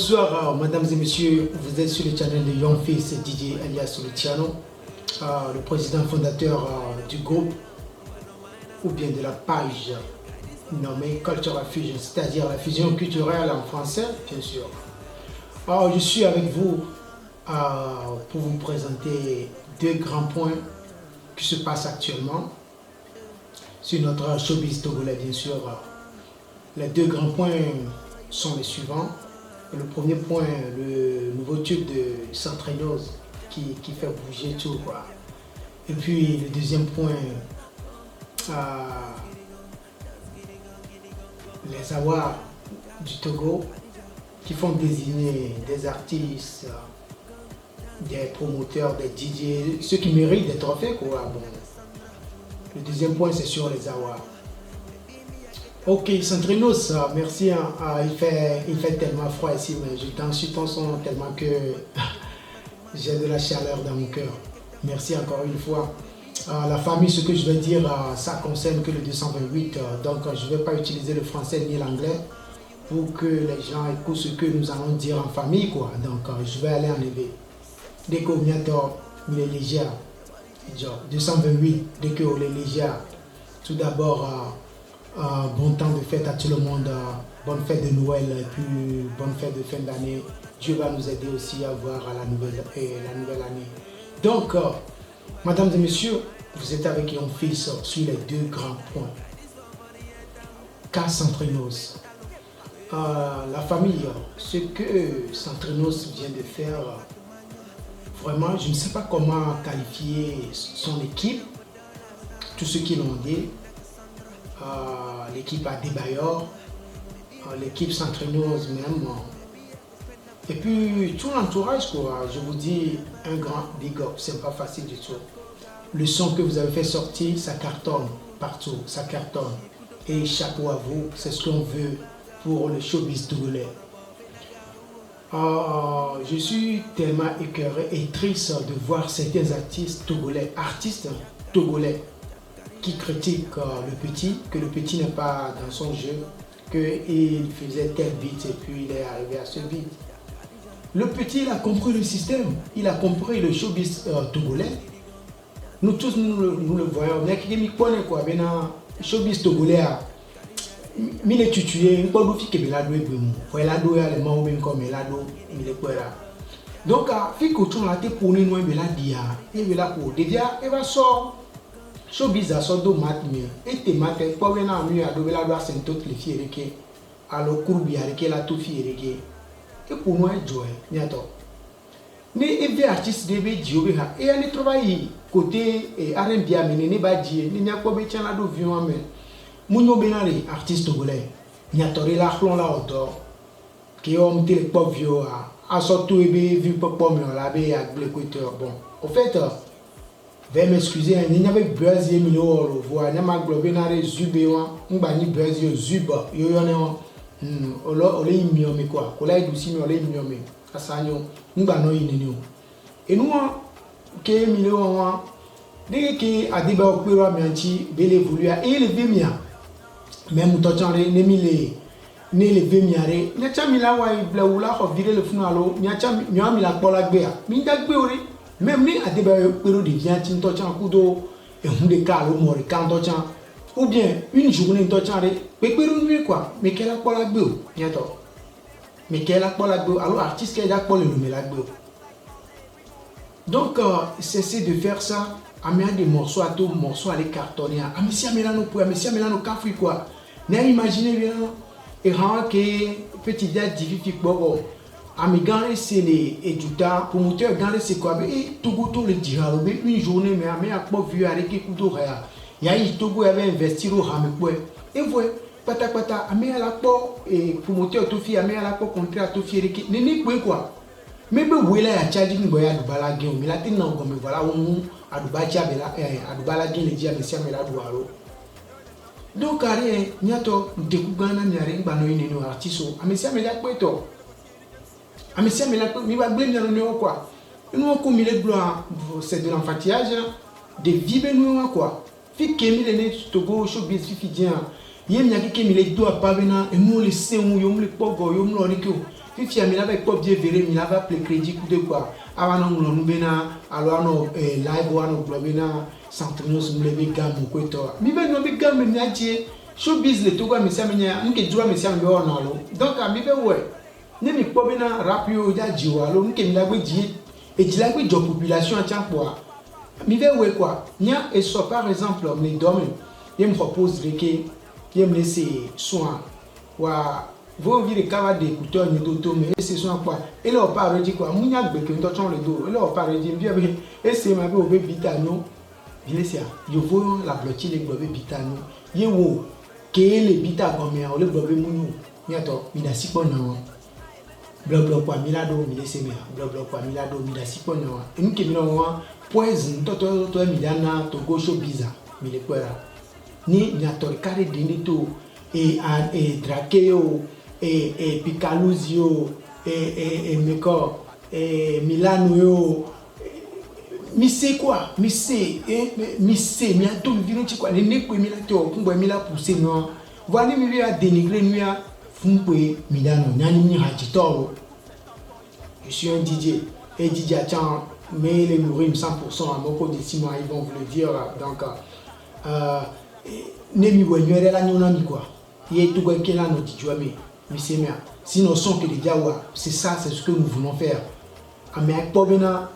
Bonsoir, mesdames et messieurs. Vous êtes sur le channel de Young Face DJ alias Luciano, le président fondateur du groupe ou bien de la page nommée Cultural Fusion, c'est-à-dire la fusion culturelle en français, bien sûr. Alors, je suis avec vous pour vous présenter deux grands points qui se passent actuellement sur notre showbiz togolais, bien sûr. Les deux grands points sont les suivants. Le premier point, le nouveau tube de Centrinos qui fait bouger tout, quoi. Et puis le deuxième point, les awards du Togo qui font désigner des artistes, des promoteurs, des DJ, ceux qui méritent des trophées, quoi. Bon. Le deuxième point, c'est sur les awards. Ok, Centrinos, merci. Il fait tellement froid ici, mais je t'en suppose tellement que j'ai de la chaleur dans mon cœur. Merci encore une fois. La famille, ce que je vais dire, ça concerne que le 228, donc je ne vais pas utiliser le français ni l'anglais pour que les gens écoutent ce que nous allons dire en famille, quoi. Donc je vais aller enlever. Dès qu'on vient il est léger. 228, dès qu'on est léger. Tout d'abord, bon temps de fête à tout le monde, bonne fête de Noël et puis bonne fête de fin d'année. Dieu va nous aider aussi à voir la nouvelle année. Donc, mesdames et messieurs, vous êtes avec Young Face sur les deux grands points. Cas Centrinos. La famille, ce que Centrinos vient de faire, vraiment, je ne sais pas comment qualifier son équipe, tous ceux qui l'ont dit. L'équipe Adebayor, l'équipe Centrinos même, et puis tout l'entourage, quoi. Je vous dis un grand big up, c'est pas facile du tout. Le son que vous avez fait sortir, ça cartonne partout, ça cartonne. Et chapeau à vous, c'est ce qu'on veut pour le showbiz togolais. Je suis tellement écœuré et triste de voir certains artistes togolais qui critique le petit, que le petit n'est pas dans son jeu, qu'il faisait tel beat et puis il est arrivé à ce beat. Le petit, il a compris le système, il a compris le showbiz togolais. Nous tous, nous le voyons. Mais qui me connaît quoi, ben le showbiz togolais, il est tutué, il peut nous faire que la doué brimou. Faut la doué les mains bien comme la doué, il est quoi là. Donc, fi que tu l'as été pour nous, il a dit, il a pour déjà, il va sortir. Showbiz a sorti de mat mais et tes mat et pas bien à mieux à doubler la gloire c'est toutes les filles qui alors courbi avec la tout fille qui et pour moi joie niato mais et artiste debe diobe ha et elle travaille côté R&B mais ne ba die ni nya ko be tiens la do vion mais munyo benare artiste togolais niato la clon la auto qui ont été pas vieux a sorti ebe vu pas mais la be avec l'équateur bon au fait veuillez m'excuser, il n'y avait pas de millions de voix. Il n'y a pas de zubewa, il n'y a pas de zuba. Il y a un quoi. Il y a et nous, qui millions, dès que Adiba Opera Mianchi, Bele Voulia, et les Vemia, même Tochan, Nemile, ne les Vemiare, Niachamila, Blaoula, virer le funalo, Niachamila Polagbea, Mindagbeori. Même si Adebayor devient un tochan kudo et on décale au mort quand tochan ou bien une journée tochan de quoi mais qu'elle a pas la gueule mais qu'elle a pas la gueule alors artiste qu'elle a pas le numéro la gueule donc cessez de faire ça amener des morceaux à tout morceaux à les cartonner à monsieur Milano pour monsieur Milano café quoi n'a imaginé bien et rend que petit date difficile bon ami gagner c'est les éditeurs promoteurs gagner c'est quoi et Togo tout le dialogue une journée mais ami a pas vu avec couteau réa il y a eu Togo avait investi au ramekwe et voilà pata ami a la pas et promoteur tout fi ami a la pas contrat tout fi reki nini quoi mais be wela ya charge ni boya du bala gen mi la tin na go me voilà on a du ba cha bela a du bala gen le dia me sia me la du aro donc aré nyato de ku gana ni aré ngba no ni no artiso ami sia me la peto Amicia mais il va blâmer nous quoi. Nous on comme il est blanc c'est de l'enfantillage de vivre nous quoi. Fi kemi le ne Togo showbiz fi fidien. Yem nya ki kemi le do pa bena e nous le se un yom le pogo yom lo rikyo. fifi mi la avec pop bien verré mi la va appeler crédit coup de quoi avant nous bena alors no live ou no globena Centrinos mu lebe gamme ko to mi be no be gamme mi atie showbiz le to kwa mi sa mi nya nke dura mi sa mi be ona lo donc mi be we ne mi pop bena rap yo ja jiwa lo nke mi la gbe ji et ji la gbe jo population a tian quoi mi be we quoi nya et so par exemple me domaine il me propose que il me laisser soin wa vous ouvrez les caves d'écouteurs ni d'auto mais c'est soin quoi et là on parle dit quoi mounya gbe que ndotron le dos et là on parle dit bien et c'est ma be au vitano bien c'est yo vo la bloquer les globe vitano ye wo ke le bita gomia o le globe munu ni ato mi da sipo na blabla kwa milado mi laisser mais blabla kwa milado mi da sipo na e mi ke mi no poison to mi dana to go show bizarre mi le kwera ni nyatori kare dindi to e drakeo e picaluzio e meko e milano yo mi c'est quoi mi c'est mi a tout vinu chi quoi le ne ko mi la to kumbo mi la pousser no voilà mi a dénigrer mi a fumpe milano nyani mi ha chitoro je suis un DJ et DJ attend mais les nourrir 100% à moko de 6 mois ils vont vous le dire donc ne mi wenyere la nyona mi quoi ye tout quoi qui là no tijua mi c'est bien sinon son que déjà ouais c'est ça c'est ce que nous voulons faire mais pobena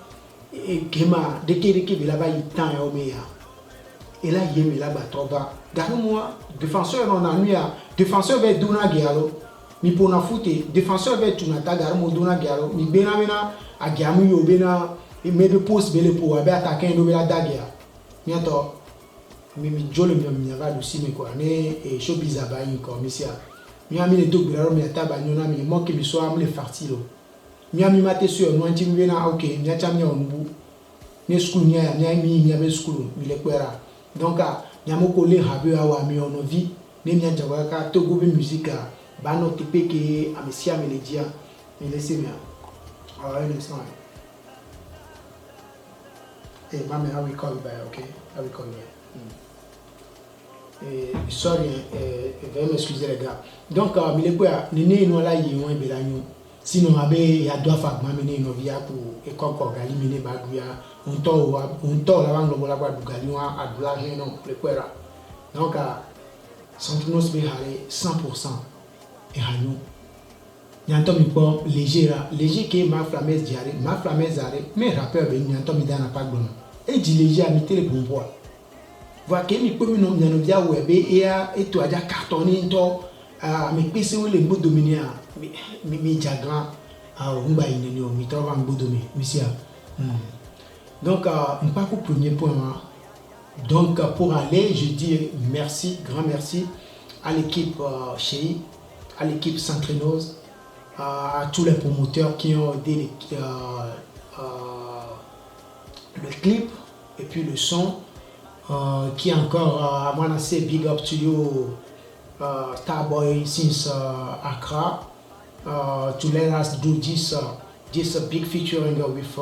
et kema de que là-bas il temps et oméa et là il est là-bas trova garde-moi défenseur on a nuit défenseur va dona gialo mi pona fouté défenseur va tuna ta garmo dona gialo mi bena a giamu yo bena et me de poste bele pour abe attaquer no bela dagia niato mi jole mi va aussi mais quoi né et showbiz aba yin ko mi sia mi ami le dogbira mi ataba nyona mi mo ke mi so am le farti lo mi ami mate sur no anti mi na OK mi acha mi onbu ne school nya mi abe school mi le kwera donc mi amoko le habe awa mi ono vi ne mi aja wa ka to go be musique ba no tipe ke amisia melodia mi laisse mi ah un instant hey mama how we call you back okay how we call you sorry veuillez m'excuser les gars donc mi le quoi nene no la yi won be la nyu sinon abe ya doit faire mamener no via pour e kokko gali mene baguya on to la wang lo la ba dugali wa adula non le quoi donc Centrinos be hale 100% et hanyu nyanto mi po léger que ma flameuse diaré mais rappeur be nyanto mi dana pas bon et dit léger a mis le bon bois voilà que mi peut mi no nyano via web et to aja cartonné to mi pese le mot dominer mi diagram on va y mi trouve un beau domaine monsieur donc on part au premier point donc pour aller je dis merci grand merci à l'équipe chez à l'équipe Centrinos à tous les promoteurs qui ont aidé le clip et puis le son qui encore I wanna say big up to you Starboy since Accra to let us do this big featuring with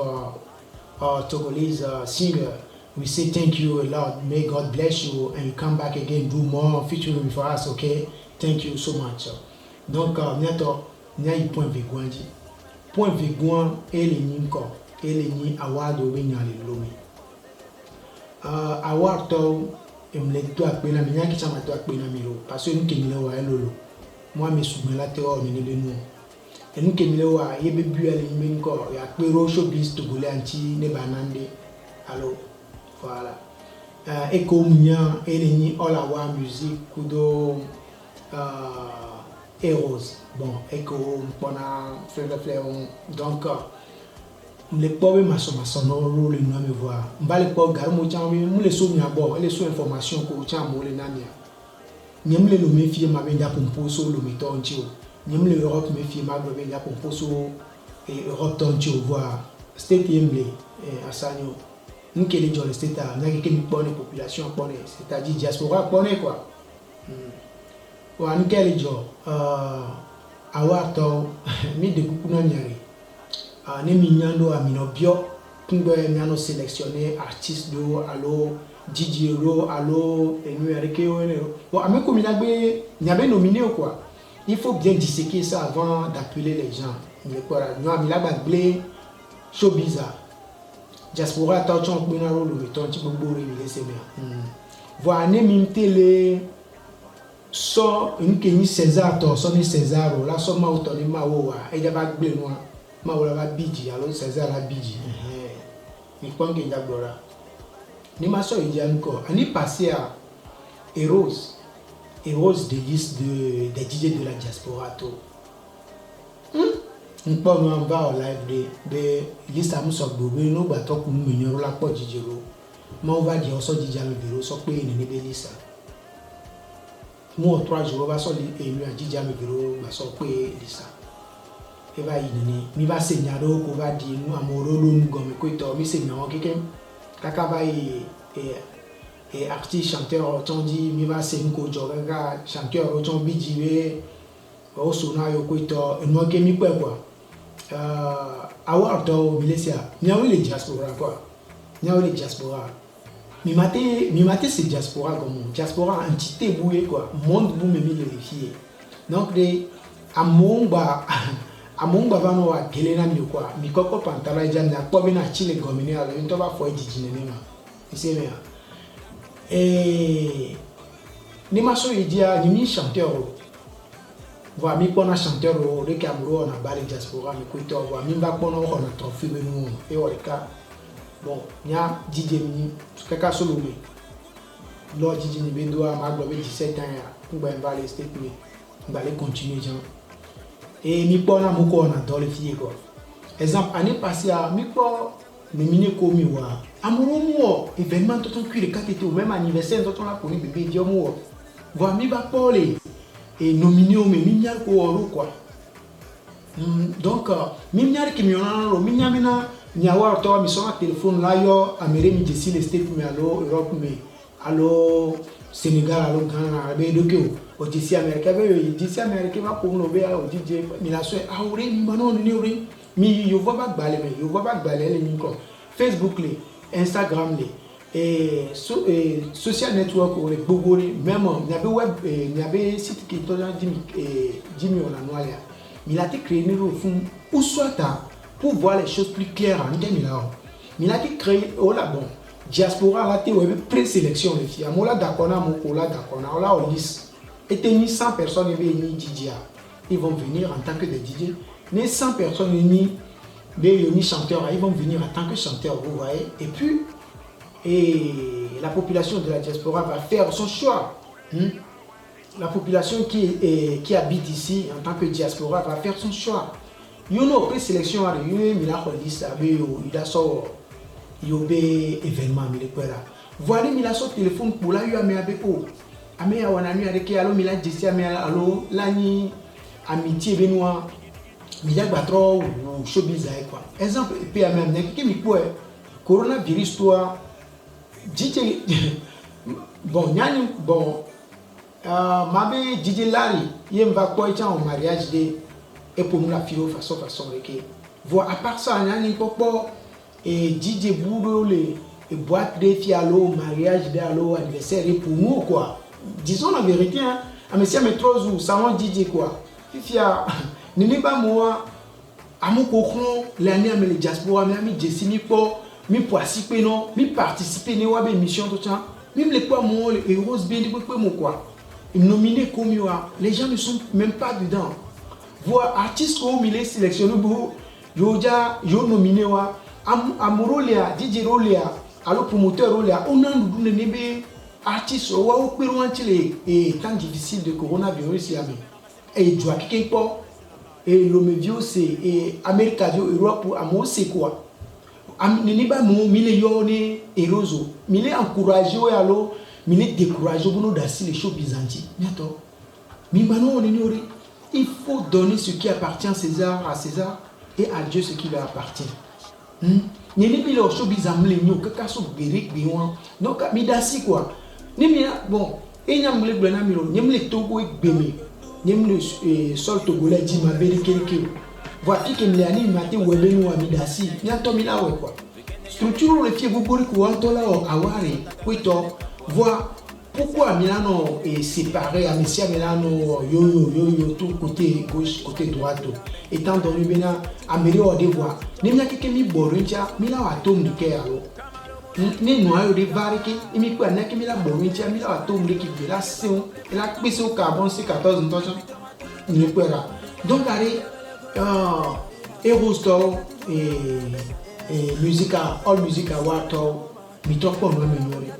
Togolese singer. We say thank you a lot. May God bless you and you come back again do more featuring for us. Okay, thank you so much. Donc bientôt il y a point vigouandi point vigouan et les ninko et les ni award au benyali lomi award to me to apena mi nyaki chama to apena mi lo parce que nous kemile wa elolo moi me soumela te o ni le nous et nous kemile wa ye bebu ale mi nko ya pero showbiz togolais anti ne banande allo voilà et comme nya et ni all our music kudo Eros bon et que pendant faire donc les pauvres maçons non rôle nous me voir m'ba les pauvres gars mo tient mo les sous nya bon les sous information ko tient mo les nania nyem le me fie ma benda pour so le meton tio nyem le Europe me fie ma benda pour so et Europe ton tio voir state yemble asanyo n'ke les jolles state a n'a que mi bonne population bonne c'est-à-dire diaspora bonne quoi wa n'ke jo awato mi de kukuno nyari ne mi nyando amino bio kundo nyano sélectionner artiste do allo DJ ro allo enu areke o ne o ameko mi nagbe nyabe nominé quoi Il faut bien disséquer ça avant d'appeler les gens. Nous avons la bague showbiz. Diaspora, attention, on peut nous rôle le temps, tu peux bourrer les séminaires. Voilà, même télé, so une kenny César, son César, là, so ma auto ni ma oua, et la bague noire, ma oula va bidji, alors César la bidji. Il faut qu'il y ait d'abord. Ni ma soeur, il y a encore. On est passé à Eros des listes des DJ de la diaspora. On peut en voir en live des listes à Moussa Bobo, nous battons pour nous mener la porte DJ. Mais on va dire, on sort DJ à le bureau, sans payer une liste. Moi, 3 jours, on va sortir et nous a DJ à le bureau, on va sortir payer liste. Et va y aller. Mi va signer à l'eau, on va dire, nous, à mon rôle, nous, comme quoi, mais c'est non, quelqu'un. Kakaba et artiste chanteur on dit mi va c'est une joga chanteur on bidjiwe au sona yo kwito no ke mi kwa award to bilesia nyawe les diaspora quoi nyawe les diaspora mi maté c'est diaspora comme diaspora entité boué quoi monde vous me vérifier donc de amongba vano wa gelena mi quoi mi koko pantala jana kwa bena chile gomini ala into ba fo dijinene ma c'est bien. Et ni maso idia ni mi chanteur voilà mi pona chanteur de Cameroun na bali diaspora mi kuito voilà mi ba pona on a trophée nous et orika bon nya DJ ni kaka solo mi lo DJ ni bendo ma globe 17 ans ya pour ba aller step mi ba aller continuer genre et mi pona moko on a dans les filles quoi exemple année passée à mi po nominé comme wa amoureux événement tout cuit le 4 été au même anniversaire tout on a connu bébé diomo voilà mi va parler et nominé au mignal quoi donc mignal qui mi on a mignamina nyawa to mi son téléphone là yo améré mi d'ici les states mais allo Europe mais allo Sénégal allo Ghana be doke o d'ici américain be d'ici américain va pour no be o DJ mi la so awre mi manon ni ore mi yo va ba gbalé mais yo va ba gbalé les mi ko Facebook les Instagram les et social network ou les Google même il y avait web il y avait site qui tourne Jimmy on a noyé il a été créé au fond ou soit pour voir les choses plus claires en 2000 il a été créé oh là bon diaspora là tu web présélection les filles moi là d'accord là on là on liste et ni 100 personnes ni DJ ils vont venir en tant que des DJ mais 100 personnes ni chanteurs ils vont venir en tant que chanteurs vous voyez et puis la population de la diaspora va faire son choix. La population qui habite ici en tant que diaspora va faire son choix. Il y a une présélection à réunir, mais là, il y a un événement. Voilà, il y a un téléphone pour la UAMEABO. Amé Awanami avec allo Mila Jessia allo Lani amitié Benoît. Mila Batro ou showbiz quoi. Exemple, PMM, qui me quoi coronavirus toi. DJ bon nyani bon mabe DJ Larry il va quoi être en mariage de et pour nous la fille façon que voir à part ça nyani popo et DJ Boudou les boîtes de filles allo mariage de allo anniversaire et pour nous quoi disons la vérité hein à monsieur métro ou salon DJ quoi fifia nini ba moi amoko l'année avec les diaspora mais ami Jessimi po mi participer non mi participer ne wa be mission tout ça même les quoi moi les héros bien de quoi nominé comme les gens ne sont même pas dedans voir artiste comme il est sélectionné pour yo nominé wa amurolia DJ rolia allo promoteur rolia on a nous nebe artiste wa o pero antile et temps difficile de coronavirus ya mais et joa quelque et le médio c'est et Amérique Europe amo c'est quoi nini ba mo mile yo ni erozo mile encourager o allo mile décourager pour nous dassi les choses byzantines bientôt mi mano ni ori il faut donner ce qui appartient à César et à Dieu ce qui lui appartient nini bi lo choses byzantines le nyo kaka so beric biwan donc mi dassi quoi ni mi bon et nyam le blana mi lo nyam le togo e gbemi nyam le sol togolais dit ma beri quelque voici que Mliani m'a dit ouais nous amidasi bientôt mila ouais quoi structure le fier vous pour quoi to là awari kuito voix Pourquoi Milano est séparé, à Messia Milano, tout côté gauche, côté droite, étant donné que Amélie a des voix. N'est-ce pas que mi borincha, Mila atome de Kéalo. N'est noyau de Variki, et mi quoi n'est que Mila borincha, Mila atome de Kibération, et la pisse au carbone, c'est 14 ans. Donc, allez, Erosto et Musica, All Music Award, mi troppo non migliore.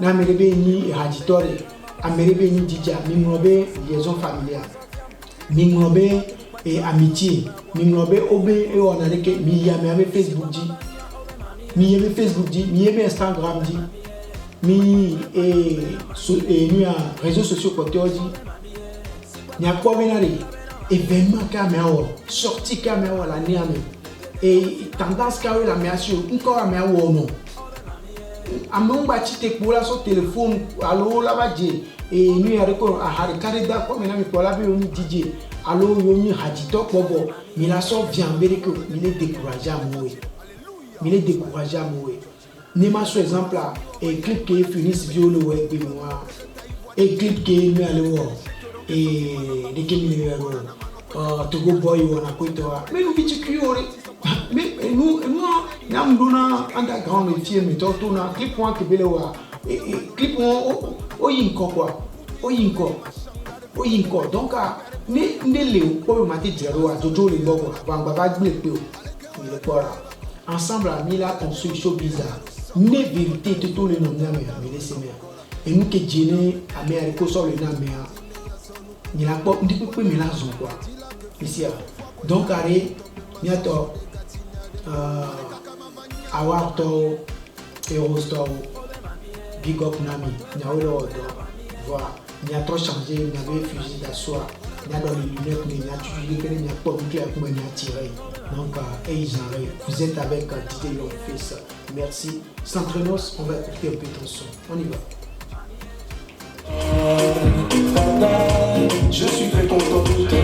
Na merebe ni hajitore, amerebe ni dija, mi ngobe liaison familiale, mi ngobe amitié, mi ngobe obe e onareke mi yame avec Facebook di, mi yeme Facebook di, mi yeme Instagram di, mi ni a réseaux sociaux côté di, ni a quoi venari, événement caméra, sortie caméra la niame, et tendance caméra la méasio, encore caméra ou non. Among bachite kula so téléphone allo lavaje et nous y a record à harikare da comme na mi kola be oni DJ allo yoni hadito bobo mi la so vient amerique mi le décourager à mourir ne ma so exemple là et clip qui finisse violo web bi moi et clip qui mi aller wo et de qui mi le wo Togo boy wona ko to mais nous bitu cuore. Mais nous, nous avons underground et film, nous avons clip point que belewa, clip o yinko quoi, o yinko. Donc ne le pour mater zéro à Jojo le logo, baba bleu peu, il est quoi ensemble à Mila construction bizarre, ne vérité tout le nom na mais laissez moi. Et nous que Jenny Américo sur le nom mais ni la pop ndi peu mais la zone quoi. Ici donc arrêt niato Awarto, Erosto, Big Up Nami, Niaolo, voilà, il y a trop changé, il y avait fusil d'asseoir, il y a dans les lunettes, mais il y a toujours qu'il n'y a pas beaucoup avec moi, il y a tiré. Donc, vous êtes avec DJ Longface. Merci. S'entraînos, on va écouter un peu ton son. On y va. Je suis très content de te